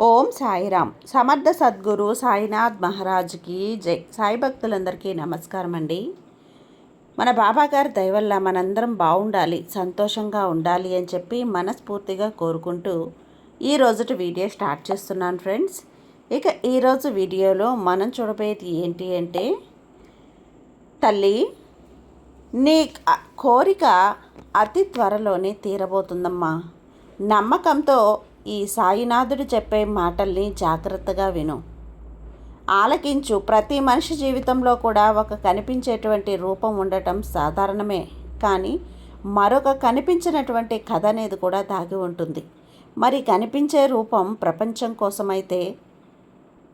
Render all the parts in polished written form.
ఓం సాయిరామ్. సమర్థ సద్గురు సాయినాథ్ మహారాజ్కి జై. సాయి భక్తులందరికీ నమస్కారం అండి. మన బాబాగారి దయ వల్ల మనందరం బాగుండాలి, సంతోషంగా ఉండాలి అని చెప్పి మనస్ఫూర్తిగా కోరుకుంటూ ఈ రోజుటి వీడియో స్టార్ట్ చేస్తున్నాను ఫ్రెండ్స్. ఇక ఈరోజు వీడియోలో మనం చూడబోయేది ఏంటి అంటే, తల్లి నీ కోరిక అతి త్వరలోనే తీరబోతుందమ్మా. నమ్మకంతో ఈ సాయినాథుడు చెప్పే మాటల్ని జాగ్రత్తగా విను, ఆలకించు. ప్రతి మనిషి జీవితంలో కూడా ఒక కనిపించేటువంటి రూపం ఉండటం సాధారణమే, కానీ మరొక కనిపించినటువంటి కథ అనేది కూడా దాగి ఉంటుంది. మరి కనిపించే రూపం ప్రపంచం కోసమైతే,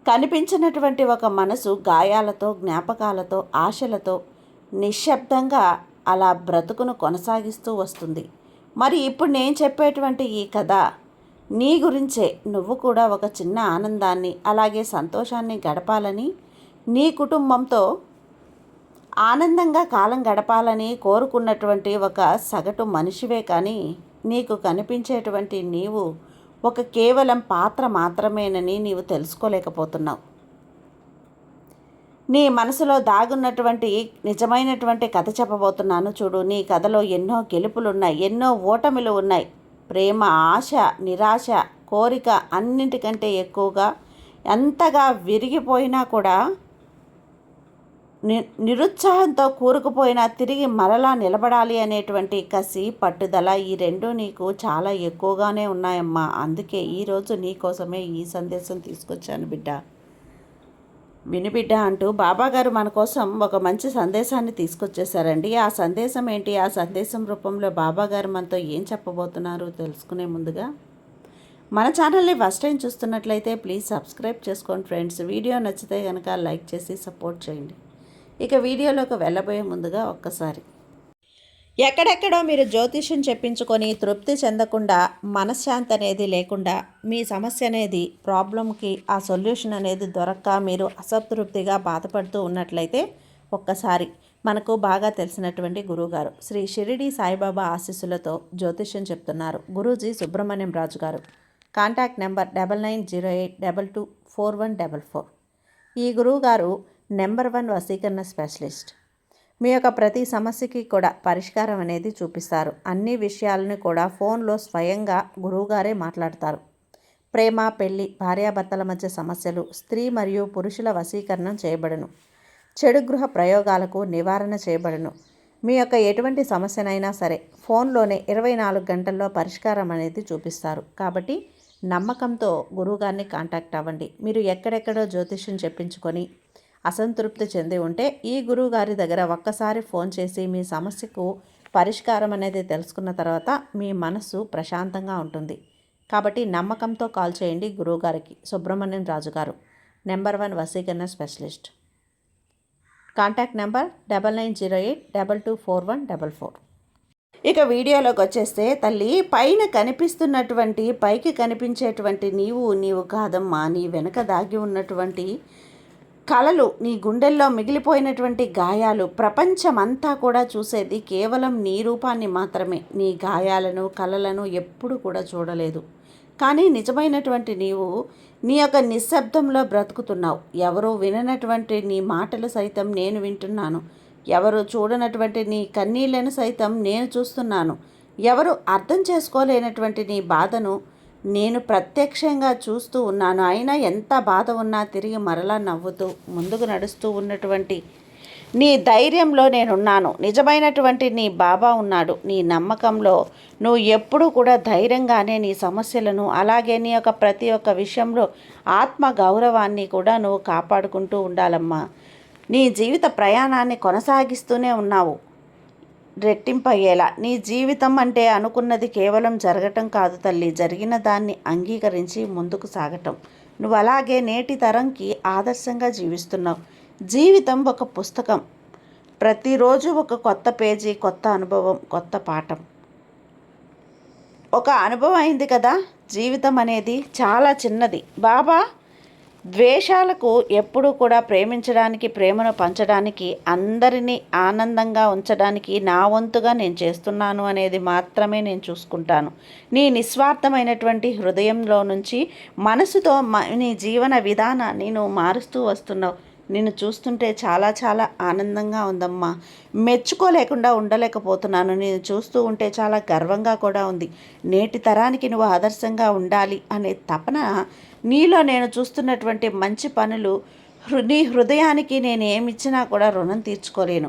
కనిపించినటువంటి ఒక మనసు గాయాలతో, జ్ఞాపకాలతో, ఆశలతో నిశ్శబ్దంగా అలా బ్రతుకును కొనసాగిస్తూ వస్తుంది. మరి ఇప్పుడు నేను చెప్పేటువంటి ఈ కథ నీ గురించే. నువ్వు కూడా ఒక చిన్న ఆనందాన్ని, అలాగే సంతోషాన్ని గడపాలని, నీ కుటుంబంతో ఆనందంగా కాలం గడపాలని కోరుకున్నటువంటి ఒక సగటు మనిషివే. కానీ నీకు కనిపించేటువంటి నీవు ఒక కేవలం పాత్ర మాత్రమేనని నీవు తెలుసుకోలేకపోతున్నావు. నీ మనసులో దాగున్నటువంటి నిజమైనటువంటి కథ చెప్పబోతున్నాను చూడు. నీ కథలో ఎన్నో గెలుపులున్నాయి, ఎన్నో ఓటమిలు ఉన్నాయి. ప్రేమ, ఆశ, నిరాశ, కోరిక అన్నింటికంటే ఎక్కువగా ఎంతగా విరిగిపోయినా కూడా, నిరుత్సాహంతో కూరుకుపోయినా తిరిగి మరలా నిలబడాలి అనేటువంటి కసి, పట్టుదల ఈ రెండు నీకు చాలా ఎక్కువగానే ఉన్నాయమ్మా. అందుకే ఈరోజు నీకోసమే ఈ సందేశం తీసుకొచ్చాను బిడ్డ. వినిబిడ్డ అంటూ బాబాగారు మన కోసం ఒక మంచి సందేశాన్ని తీసుకొచ్చేసారండి. ఆ సందేశం ఏంటి, ఆ సందేశం రూపంలో బాబాగారు మనతో ఏం చెప్పబోతున్నారు తెలుసుకునే ముందుగా మన ఛానల్ని ఫస్ట్ టైం చూస్తున్నట్లయితే ప్లీజ్ సబ్స్క్రైబ్ చేసుకోండి ఫ్రెండ్స్. వీడియో నచ్చితే కనుక లైక్ చేసి సపోర్ట్ చేయండి. ఇక వీడియోలోకి వెళ్ళబోయే ముందుగా ఒక్కసారి, ఎక్కడెక్కడో మీరు జ్యోతిష్యం చెప్పించుకొని తృప్తి చెందకుండా, మనశ్శాంతి అనేది లేకుండా, మీ సమస్య అనేది, ప్రాబ్లంకి ఆ సొల్యూషన్ అనేది దొరక్క మీరు అసంతృప్తిగా బాధపడుతూ ఉన్నట్లయితే ఒక్కసారి మనకు బాగా తెలిసినటువంటి గురువుగారు శ్రీ షిరిడి సాయిబాబా ఆశీస్సులతో జ్యోతిష్యం చెప్తున్నారు గురూజీ సుబ్రహ్మణ్యం రాజు గారు. Contact number 9908224144. ఈ గురువుగారు నెంబర్ 1 వశీకరణ స్పెషలిస్ట్. మీ యొక్క ప్రతి సమస్యకి కూడా పరిష్కారం అనేది చూపిస్తారు. అన్ని విషయాలను కూడా ఫోన్లో స్వయంగా గురువుగారే మాట్లాడతారు. ప్రేమ, పెళ్లి, భార్యాభర్తల మధ్య సమస్యలు, స్త్రీ మరియు పురుషుల వశీకరణం చేయబడును. చెడు గృహ ప్రయోగాలకు నివారణ చేయబడును. మీ యొక్క ఎటువంటి సమస్యనైనా సరే ఫోన్లోనే 24 గంటల్లో పరిష్కారం అనేది చూపిస్తారు. కాబట్టి నమ్మకంతో గురువుగారిని కాంటాక్ట్ అవ్వండి. మీరు ఎక్కడెక్కడో జ్యోతిష్యం చెప్పించుకొని అసంతృప్తి చెంది ఉంటే ఈ గురువుగారి దగ్గర ఒక్కసారి ఫోన్ చేసి మీ సమస్యకు పరిష్కారం అనేది తెలుసుకున్న తర్వాత మీ మనసు ప్రశాంతంగా ఉంటుంది. కాబట్టి నమ్మకంతో కాల్ చేయండి గురువుగారికి. సుబ్రహ్మణ్యం రాజు గారు, నెంబర్ 1 వశీకరణ స్పెషలిస్ట్. Contact number 9908224144. ఇక వీడియోలోకి వచ్చేస్తే, తల్లి పైన కనిపిస్తున్నటువంటి, పైకి కనిపించేటువంటి నీవు కాదమ్మా. నీ వెనక దాగి ఉన్నటువంటి కలలు, నీ గుండెల్లో మిగిలిపోయినటువంటి గాయాలు, ప్రపంచమంతా కూడా చూసేది కేవలం నీ రూపాన్ని మాత్రమే. నీ గాయాలను, కలలను ఎప్పుడు కూడా చూడలేదు. కానీ నిజమైనటువంటి నీవు నీ యొక్క నిశ్శబ్దంలో బ్రతుకుతున్నావు. ఎవరు విననటువంటి నీ మాటలు సైతం నేను వింటున్నాను. ఎవరు చూడనటువంటి నీ కన్నీళ్లను సైతం నేను చూస్తున్నాను. ఎవరు అర్థం చేసుకోలేనటువంటి నీ బాధను నేను ప్రత్యక్షంగా చూస్తూ ఉన్నాను. అయినా ఎంత బాధ ఉన్నా తిరిగి మరలా నవ్వుతూ ముందుకు నడుస్తూ ఉన్నటువంటి నీ ధైర్యంలో నేనున్నాను. నిజమైనటువంటి నీ బాబా ఉన్నాడు. నీ నమ్మకంలో నువ్వు ఎప్పుడూ కూడా ధైర్యంగానే నీ సమస్యలను, అలాగే నీ యొక్క ప్రతి ఒక్క విషయంలో ఆత్మ గౌరవాన్ని కూడా నువ్వు కాపాడుకుంటూ ఉండాలమ్మా. నీ జీవిత ప్రయాణాన్ని కొనసాగిస్తూనే ఉన్నావు రెట్టింపయ్యేలా. నీ జీవితం అంటే అనుకున్నది కేవలం జరగటం కాదు తల్లి, జరిగిన దాన్ని అంగీకరించి ముందుకు సాగటం. నువ్వు అలాగే నేటి తరంకి ఆదర్శంగా జీవిస్తున్నావు. జీవితం ఒక పుస్తకం. ప్రతిరోజు ఒక కొత్త పేజీ, కొత్త అనుభవం, కొత్త పాఠం. ఒక అనుభవం అయింది కదా. జీవితం అనేది చాలా చిన్నది. బాబా ద్వేషాలకు ఎప్పుడూ కూడా ప్రేమించడానికి, ప్రేమను పంచడానికి, అందరినీ ఆనందంగా ఉంచడానికి నా వంతుగా నేను చేస్తున్నాను అనేది మాత్రమే నేను చూసుకుంటాను. నీ నిస్వార్థమైనటువంటి హృదయంలో నుంచి మనసుతో నీ జీవన విధానాన్ని నువ్వు మారుస్తూ వస్తున్నావు. నిన్ను చూస్తుంటే చాలా చాలా ఆనందంగా ఉందమ్మా. మెచ్చుకోలేకుండా ఉండలేకపోతున్నాను. నేను చూస్తూ ఉంటే చాలా గర్వంగా కూడా ఉంది. నేటి తరానికి నువ్వు ఆదర్శంగా ఉండాలి అనే తపన నీలో నేను చూస్తున్నటువంటి మంచి పనులు నీ హృదయానికి నేను ఏమిచ్చినా కూడా రుణం తీర్చుకోలేను.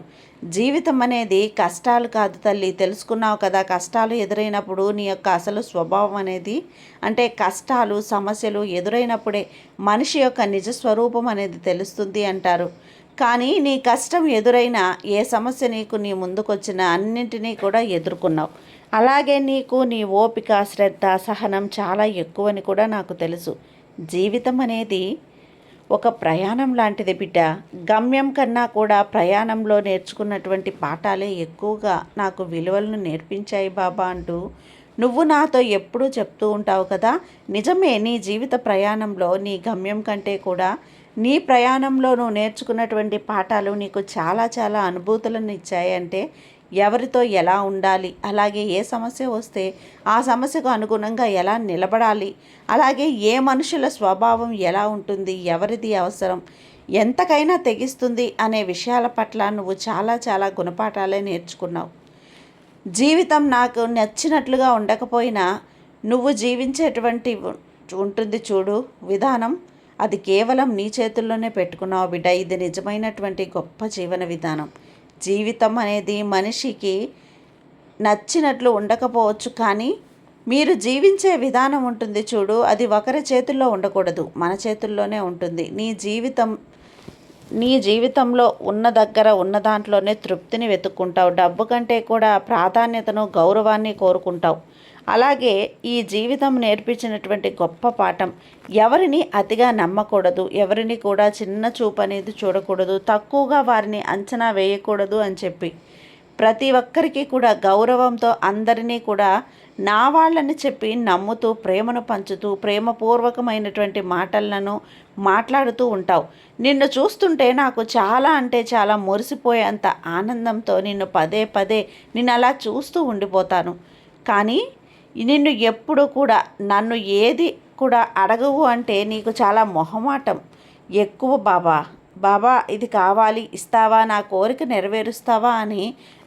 జీవితం అనేది కష్టాలు కాదు తల్లి, తెలుసుకున్నావు కదా. కష్టాలు ఎదురైనప్పుడు నీ యొక్క అసలు స్వభావం అనేది, అంటే కష్టాలు సమస్యలు ఎదురైనప్పుడే మనిషి యొక్క నిజ స్వరూపం అనేది తెలుస్తుంది అంటారు. కానీ నీ కష్టం ఎదురైనా, ఏ సమస్య నీకు నీ ముందుకొచ్చినా అన్నింటినీ కూడా ఎదుర్కొన్నావు. అలాగే నీకు నీ ఓపిక, శ్రద్ధ, సహనం చాలా ఎక్కువని కూడా నాకు తెలుసు. జీవితం అనేది ఒక ప్రయాణం లాంటిది బిడ్డ. గమ్యం కన్నా కూడా ప్రయాణంలో నేర్చుకున్నటువంటి పాఠాలే ఎక్కువగా నాకు విలువలను నేర్పించాయి బాబా అంటూ నువ్వు నాతో ఎప్పుడూ చెప్తూ ఉంటావు కదా. నిజమే, నీ జీవిత ప్రయాణంలో నీ గమ్యం కంటే కూడా నీ ప్రయాణంలో నువ్వు నేర్చుకున్నటువంటి పాఠాలు నీకు చాలా చాలా అనుభూతులను ఇచ్చాయంటే ఎవరితో ఎలా ఉండాలి, అలాగే ఏ సమస్య వస్తే ఆ సమస్యకు అనుగుణంగా ఎలా నిలబడాలి, అలాగే ఏ మనుషుల స్వభావం ఎలా ఉంటుంది, ఎవరిది అవసరం ఎంతకైనా తెగిస్తుంది అనే విషయాల పట్ల నువ్వు చాలా చాలా గుణపాఠాలే నేర్చుకున్నావు. జీవితం నాకు నచ్చినట్లుగా ఉండకపోయినా నువ్వు జీవించేటువంటి ఉంటుంది చూడు విధానం, అది కేవలం నీ చేతుల్లోనే పెట్టుకున్నావు బిడ్డ. ఇది నిజమైనటువంటి గొప్ప జీవన విధానం. జీవితం అనేది మనిషికి నచ్చినట్లు ఉండకపోవచ్చు, కానీ మీరు జీవించే విధానం ఉంటుంది చూడు, అది ఒకరి చేతుల్లో ఉండకూడదు, మన చేతుల్లోనే ఉంటుంది. నీ జీవితంలో ఉన్న దగ్గర ఉన్న దాంట్లోనే తృప్తిని వెతుక్కుంటావు. డబ్బు కంటే కూడా ప్రాధాన్యతను, గౌరవాన్ని కోరుకుంటావు. అలాగే ఈ జీవితం నేర్పించినటువంటి గొప్ప పాఠం, ఎవరిని అతిగా నమ్మకూడదు, ఎవరిని కూడా చిన్న చూపు అనేది చూడకూడదు, తక్కువగా వారిని అంచనా వేయకూడదు అని చెప్పి ప్రతి ఒక్కరికి కూడా గౌరవంతో అందరినీ కూడా నా వాళ్ళని చెప్పి నమ్ముతూ, ప్రేమను పంచుతూ, ప్రేమపూర్వకమైనటువంటి మాటలను మాట్లాడుతూ ఉంటావు. నిన్ను చూస్తుంటే నాకు చాలా అంటే చాలా మురిసిపోయేంత ఆనందంతో నిన్ను పదే పదే నిన్ను అలా చూస్తూ ఉండిపోతాను. కానీ నిన్ను ఎప్పుడు కూడా నన్ను ఏది కూడా అడగవు అంటే నీకు చాలా మొహమాటం ఎక్కువ. బాబా ఇది కావాలి, ఇస్తావా, నా కోరిక నెరవేరుస్తావా అని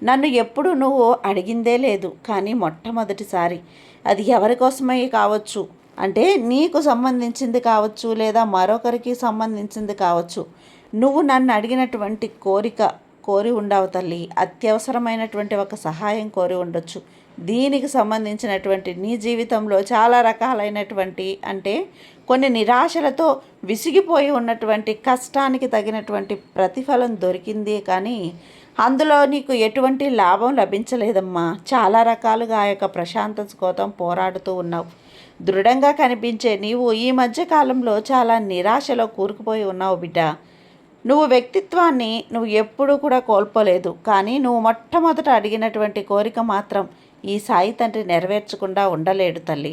నన్ను ఎప్పుడు నువ్వు అడిగిందే లేదు. కానీ మొట్టమొదటిసారి అది ఎవరి కోసమై కావచ్చు, అంటే నీకు సంబంధించింది కావచ్చు, లేదా మరొకరికి సంబంధించింది కావచ్చు, నువ్వు నన్ను అడిగినటువంటి కోరి ఉండవు తల్లి. అత్యవసరమైనటువంటి ఒక సహాయం కోరి ఉండొచ్చు. దీనికి సంబంధించినటువంటి నీ జీవితంలో చాలా రకాలైనటువంటి, అంటే కొన్ని నిరాశలతో విసిగిపోయి ఉన్నటువంటి కష్టానికి తగినటువంటి ప్రతిఫలం దొరికింది, కానీ అందులో నీకు ఎటువంటి లాభం లభించలేదమ్మా. చాలా రకాలుగా ఆ యొక్క ప్రశాంతత కోసం పోరాడుతూ ఉన్నావు. దృఢంగా కనిపించే నీవు ఈ మధ్యకాలంలో చాలా నిరాశలో కూరుకుపోయి ఉన్నావు బిడ్డ. నువ్వు వ్యక్తిత్వాన్ని నువ్వు ఎప్పుడూ కూడా కోల్పోలేదు, కానీ నువ్వు మొట్టమొదట అడిగినటువంటి కోరిక మాత్రం ఈ సాయి తండ్రి నెరవేర్చకుండా ఉండలేడు తల్లి.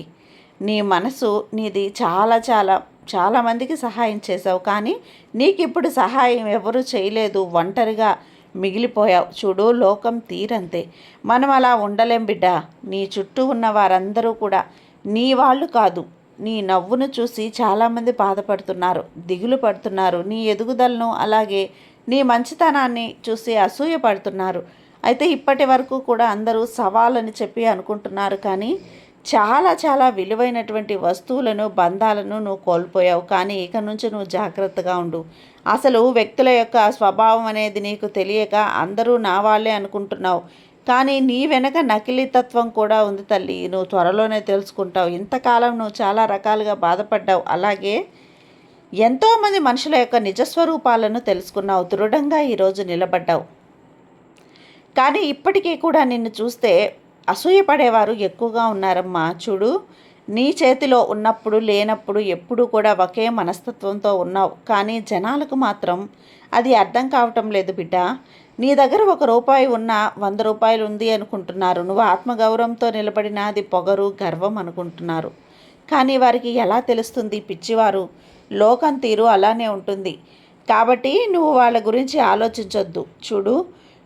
నీ మనసు నీది చాలా చాలా చాలామందికి సహాయం చేసావు, కానీ నీకు ఇప్పుడు సహాయం ఎవరూ చేయలేదు, ఒంటరిగా మిగిలిపోయావు. చూడు, లోకం తీరంతే. మనం అలా ఉండలేం బిడ్డ. నీ చుట్టూ ఉన్న వారందరూ కూడా నీ వాళ్ళు కాదు. నీ నవ్వును చూసి చాలామంది బాధపడుతున్నారు, దిగులు పడుతున్నారు. నీ ఎదుగుదలను, అలాగే నీ మంచితనాన్ని చూసి అసూయ పడుతున్నారు. అయితే ఇప్పటి వరకు కూడా అందరూ సవాలని చెప్పి అనుకుంటున్నారు, కానీ చాలా చాలా విలువైనటువంటి వస్తువులను, బంధాలను నువ్వు కోల్పోయావు. కానీ ఇక నుంచి నువ్వు జాగ్రత్తగా ఉండు. అసలు వ్యక్తుల యొక్క స్వభావం అనేది నీకు తెలియక అందరూ నా వాళ్ళే అనుకుంటున్నావు, కానీ నీ వెనక నకిలీతత్వం కూడా ఉంది తల్లి. నువ్వు త్వరలోనే తెలుసుకుంటావు. ఇంతకాలం నువ్వు చాలా రకాలుగా బాధపడ్డావు, అలాగే ఎంతోమంది మనుషుల యొక్క నిజస్వరూపాలను తెలుసుకున్నావు, దృఢంగా ఈరోజు నిలబడ్డావు. కానీ ఇప్పటికీ కూడా నిన్ను చూస్తే అసూయపడేవారు ఎక్కువగా ఉన్నారమ్మా. చూడు, నీ చేతిలో ఉన్నప్పుడు లేనప్పుడు ఎప్పుడు కూడా ఒకే మనస్తత్వంతో ఉన్నావు, కానీ జనాలకు మాత్రం అది అర్థం కావటం లేదు బిడ్డ. నీ దగ్గర ₹1 ఉన్నా ₹100 ఉంది అనుకుంటున్నారు. నువ్వు ఆత్మగౌరవంతో నిలబడిన అది పొగరు, గర్వం అనుకుంటున్నారు. కానీ వారికి ఎలా తెలుస్తుంది? పిచ్చివారు, లోకం తీరు అలానే ఉంటుంది. కాబట్టి నువ్వు వాళ్ళ గురించి ఆలోచించొద్దు. చూడు,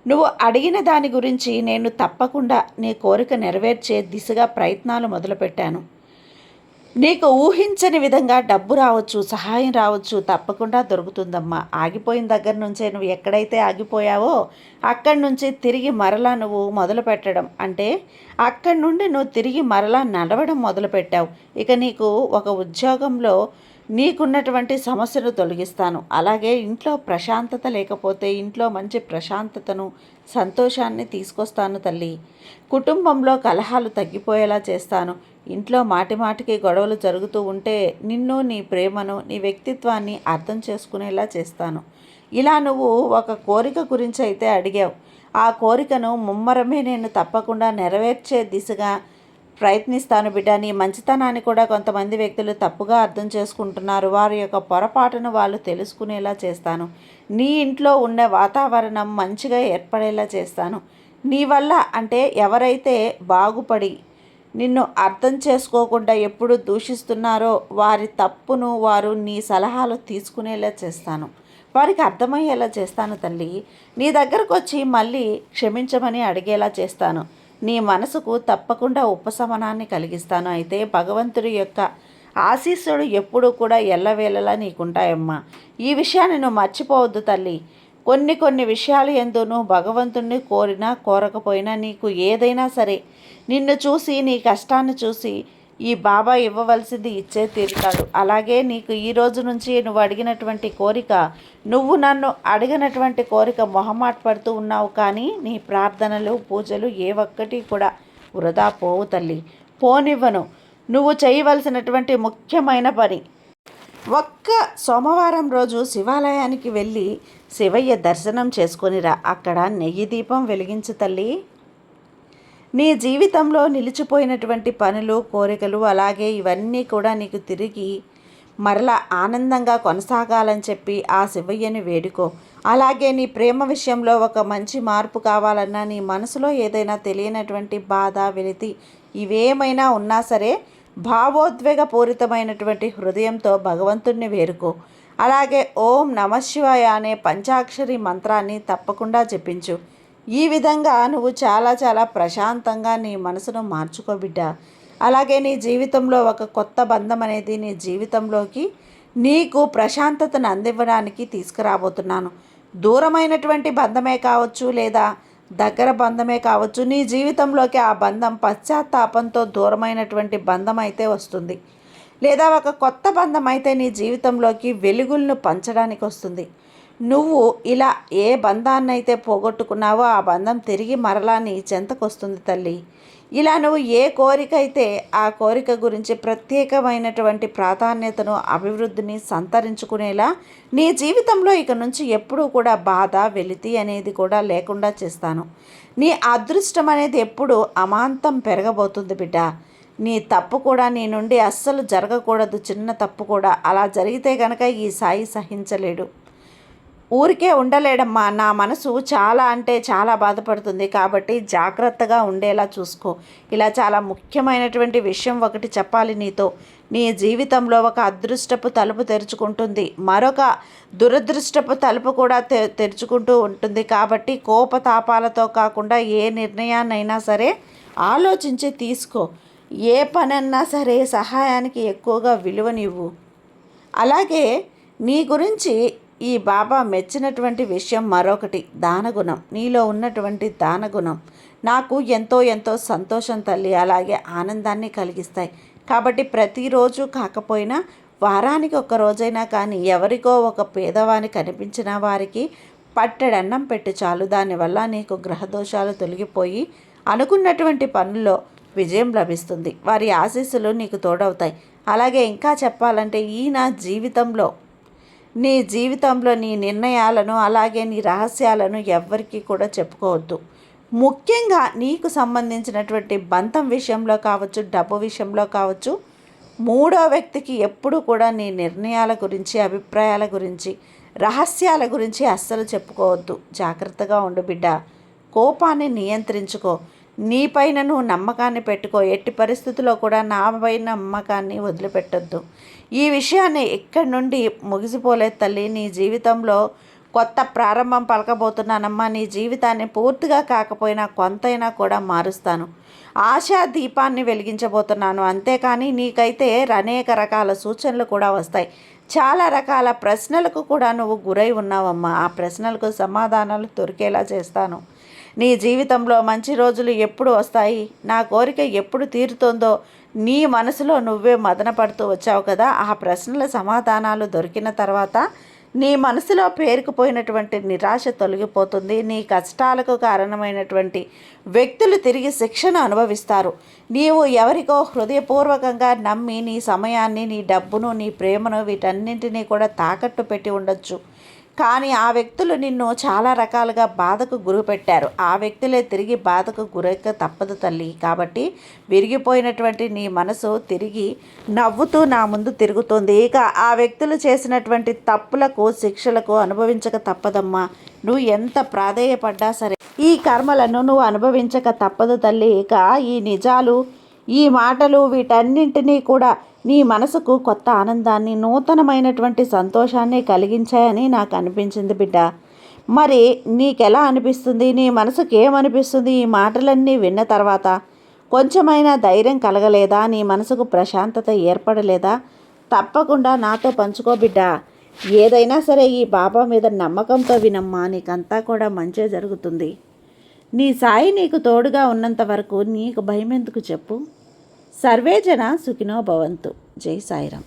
నువ్వు అడిగిన దాని గురించి నేను తప్పకుండా నీ కోరిక నెరవేర్చే దిశగా ప్రయత్నాలు మొదలుపెట్టాను. నీకు ఊహించని విధంగా డబ్బు రావచ్చు, సహాయం రావచ్చు, తప్పకుండా దొరుకుతుందమ్మా. ఆగిపోయిన దగ్గర నుంచే నువ్వు ఎక్కడైతే ఆగిపోయావో అక్కడి నుంచి తిరిగి మరలా నువ్వు మొదలు పెట్టడం, అంటే అక్కడి నుండి నువ్వు తిరిగి మరలా నడవడం మొదలుపెట్టావు. ఇక నీకు ఒక ఉద్యోగంలో నీకున్నటువంటి సమస్యను తొలగిస్తాను. అలాగే ఇంట్లో ప్రశాంతత లేకపోతే ఇంట్లో మంచి ప్రశాంతతను, సంతోషాన్ని తీసుకొస్తాను తల్లి. కుటుంబంలో కలహాలు తగ్గిపోయేలా చేస్తాను. ఇంట్లో మాటిమాటికి గొడవలు జరుగుతూ ఉంటే నిన్ను, నీ ప్రేమను, నీ వ్యక్తిత్వాన్ని అర్థం చేసుకునేలా చేస్తాను. ఇలా నువ్వు ఒక కోరిక గురించి అయితే అడిగావు. ఆ కోరికను ముమ్మరమే నేను తప్పకుండా నెరవేర్చే దిశగా ప్రయత్నిస్తాను బిడ్డ. నీ మంచితనాన్ని కూడా కొంతమంది వ్యక్తులు తప్పుగా అర్థం చేసుకుంటున్నారు. వారి యొక్క పొరపాటును వాళ్ళు తెలుసుకునేలా చేస్తాను. నీ ఇంట్లో ఉన్న వాతావరణం మంచిగా ఏర్పడేలా చేస్తాను. నీ వల్ల, అంటే ఎవరైతే బాగుపడి నిన్ను అర్థం చేసుకోకుండా ఎప్పుడు దూషిస్తున్నారో వారి తప్పును వారు నీ సలహాలు తీసుకునేలా చేస్తాను. వారికి అర్థమయ్యేలా చేస్తాను తల్లి. నీ దగ్గరకు వచ్చి మళ్ళీ క్షమించమని అడిగేలా చేస్తాను. నీ మనసుకు తప్పకుండా ఉపశమనాన్ని కలిగిస్తాను. అయితే భగవంతుడి యొక్క ఆశీస్సులు ఎప్పుడూ కూడా ఎల్లవేళలా నీకుంటాయమ్మా. ఈ విషయాన్ని నువ్వు మర్చిపోవద్దు తల్లి. కొన్ని విషయాలు యందు నువ్వు భగవంతుణ్ణి కోరినా కోరకపోయినా నీకు ఏదైనా సరే నిన్ను చూసి, నీ కష్టాన్ని చూసి ఈ బాబా ఇవ్వవలసింది ఇచ్చే తీరుతాడు. అలాగే నీకు ఈ రోజు నుంచి నువ్వు అడిగినటువంటి కోరిక, నువ్వు నన్ను అడిగినటువంటి కోరిక మొహమాట పడుతూ ఉన్నావు, కానీ నీ ప్రార్థనలు, పూజలు ఏ ఒక్కటి కూడా వృధా పోవు తల్లి. పోనివ్వను. నువ్వు చేయవలసినటువంటి ముఖ్యమైన పని, ఒక్క సోమవారం రోజు శివాలయానికి వెళ్ళి శివయ్య దర్శనం చేసుకొనిరా. అక్కడ నెయ్యి దీపం వెలిగించు తల్లి. నీ జీవితంలో నిలిచిపోయినటువంటి పనులు, కోరికలు, అలాగే ఇవన్నీ కూడా నీకు తిరిగి మరలా ఆనందంగా కొనసాగాలని చెప్పి ఆ శివయ్యని వేడుకో. అలాగే నీ ప్రేమ విషయంలో ఒక మంచి మార్పు కావాలన్నా, నీ మనసులో ఏదైనా తెలియనటువంటి బాధ, వెలితి ఇవేమైనా ఉన్నా సరే భావోద్వేగపూరితమైనటువంటి హృదయంతో భగవంతుణ్ణి వేడుకో. అలాగే ఓం నమశివాయ అనే పంచాక్షరి మంత్రాన్ని తప్పకుండా జపించు. ఈ విధంగా నువ్వు చాలా చాలా ప్రశాంతంగా నీ మనసును మార్చుకో బిడ్డ. అలాగే నీ జీవితంలో ఒక కొత్త బంధం అనేది నీ జీవితంలోకి నీకు ప్రశాంతతను అందివ్వడానికి తీసుకురాబోతున్నాను. దూరమైనటువంటి బంధమే కావచ్చు, లేదా దగ్గర బంధమే కావచ్చు, నీ జీవితంలోకి ఆ బంధం పశ్చాత్తాపంతో దూరమైనటువంటి బంధం అయితే వస్తుంది. లేదా ఒక కొత్త బంధం అయితే నీ జీవితంలోకి వెలుగులను పంచడానికి వస్తుంది. నువ్వు ఇలా ఏ బంధాన్నైతే పోగొట్టుకున్నావో ఆ బంధం తిరిగి మరలా నీ చెంతకు వస్తుంది తల్లి. ఇలా నువ్వు ఏ కోరిక అయితే ఆ కోరిక గురించి ప్రత్యేకమైనటువంటి ప్రాధాన్యతను, అభివృద్ధిని సంతరించుకునేలా నీ జీవితంలో ఇక నుంచి ఎప్పుడూ కూడా బాధ, వెలితి అనేది కూడా లేకుండా చేస్తాను. నీ అదృష్టం అనేది ఎప్పుడు అమాంతం పెరగబోతుంది బిడ్డ. నీ తప్పు కూడా నీ నుండి అస్సలు జరగకూడదు. చిన్న తప్పు కూడా అలా జరిగితే కనుక ఈ సాయి సహించలేడు, ఊరికే ఉండలేడమ్మా. నా మనసు చాలా అంటే చాలా బాధపడుతుంది. కాబట్టి జాగ్రత్తగా ఉండేలా చూసుకో. ఇలా చాలా ముఖ్యమైనటువంటి విషయం ఒకటి చెప్పాలి నీతో. నీ జీవితంలో ఒక అదృష్టపు తలుపు తెరుచుకుంటుంది, మరొక దురదృష్టపు తలుపు కూడా తెరుచుకుంటూ ఉంటుంది. కాబట్టి కోపతాపాలతో కాకుండా ఏ నిర్ణయాన్నైనా సరే ఆలోచించి తీసుకో. ఏ పనన్నా సరే సహాయానికి ఎక్కువగా విలువనివ్వు. అలాగే నీ గురించి ఈ బాబా మెచ్చినటువంటి విషయం మరొకటి, దానగుణం. నీలో ఉన్నటువంటి దానగుణం నాకు ఎంతో ఎంతో సంతోషం తల్లి, అలాగే ఆనందాన్ని కలిగిస్తాయి. కాబట్టి ప్రతిరోజు కాకపోయినా వారానికి ఒక రోజైనా కానీ ఎవరికో ఒక పేదవాని కనిపించిన వారికి పట్టెడన్నం పెట్టి చాలు. దానివల్ల నీకు గ్రహదోషాలు తొలగిపోయి అనుకున్నటువంటి పనుల్లో విజయం లభిస్తుంది. వారి ఆశీస్సులు నీకు తోడవుతాయి. అలాగే ఇంకా చెప్పాలంటే నా జీవితంలో నీ జీవితంలో నీ నిర్ణయాలను, అలాగే నీ రహస్యాలను ఎవ్వరికీ కూడా చెప్పుకోవద్దు. ముఖ్యంగా నీకు సంబంధించినటువంటి బంధం విషయంలో కావచ్చు, డబ్బు విషయంలో కావచ్చు, మూడో వ్యక్తికి ఎప్పుడు కూడా నీ నిర్ణయాల గురించి, అభిప్రాయాల గురించి, రహస్యాల గురించి అస్సలు చెప్పుకోవద్దు. జాగ్రత్తగా ఉండు బిడ్డ. కోపాన్ని నియంత్రించుకో. నీపైన నువ్వు నమ్మకాన్ని పెట్టుకో. ఎట్టి పరిస్థితుల్లో కూడా నాపైన నమ్మకాన్ని వదిలిపెట్టొద్దు. ఈ విషయాన్ని ఎక్కడి నుండి ముగిసిపోలేదు తల్లి. నీ జీవితంలో కొత్త ప్రారంభం పలకబోతున్నానమ్మా. నీ జీవితాన్ని పూర్తిగా కాకపోయినా కొంతైనా కూడా మారుస్తాను. ఆశా దీపాన్ని వెలిగించబోతున్నాను. అంతేకాని నీకైతే అనేక రకాల సూచనలు కూడా వస్తాయి. చాలా రకాల ప్రశ్నలకు కూడా నువ్వు గురై ఉన్నావమ్మా. ఆ ప్రశ్నలకు సమాధానాలు దొరికేలా చేస్తాను. నీ జీవితంలో మంచి రోజులు ఎప్పుడు వస్తాయి, నా కోరిక ఎప్పుడు తీరుతుందో నీ మనసులో నువ్వే మదన పడుతూ వచ్చావు కదా. ఆ ప్రశ్నల సమాధానాలు దొరికిన తర్వాత నీ మనసులో పేరుకుపోయినటువంటి నిరాశ తొలగిపోతుంది. నీ కష్టాలకు కారణమైనటువంటి వ్యక్తులు తిరిగి శిక్షను అనుభవిస్తారు. నీవు ఎవరికో హృదయపూర్వకంగా నమ్మి నీ సమయాన్ని, నీ డబ్బును, నీ ప్రేమను వీటన్నింటినీ కూడా తాకట్టు పెట్టి ఉండొచ్చు. కానీ ఆ వ్యక్తులు నిన్ను చాలా రకాలుగా బాధకు గురిపెట్టారు. ఆ వ్యక్తులే తిరిగి బాధకు గురక తప్పదు తల్లి. కాబట్టి విరిగిపోయినటువంటి నీ మనసు తిరిగి నవ్వుతూ నా ముందు తిరుగుతుంది. ఇక ఆ వ్యక్తులు చేసినటువంటి తప్పులకు శిక్షలకు అనుభవించక తప్పదమ్మా. నువ్వు ఎంత ప్రాధేయపడ్డా సరే ఈ కర్మలను నువ్వు అనుభవించక తప్పదు తల్లి. ఇక ఈ నిజాలు, ఈ మాటలు వీటన్నింటినీ కూడా నీ మనసుకు కొత్త ఆనందాన్ని, నూతనమైనటువంటి సంతోషాన్ని కలిగించాయని నాకు అనిపించింది బిడ్డ. మరి నీకెలా అనిపిస్తుంది? నీ మనసుకు ఏమనిపిస్తుంది ఈ మాటలన్నీ విన్న తర్వాత? కొంచెమైనా ధైర్యం కలగలేదా? నీ మనసుకు ప్రశాంతత ఏర్పడలేదా? తప్పకుండా నాతో పంచుకో బిడ్డ. ఏదైనా సరే ఈ బాబా మీద నమ్మకంతో వినమ్మా. నీకంతా కూడా మంచే జరుగుతుంది. నీ సాయి నీకు తోడుగా ఉన్నంత వరకు నీకు భయం ఎందుకు చెప్పు. సర్వే జన సుఖినో భవంతు. జై సాయిరాం.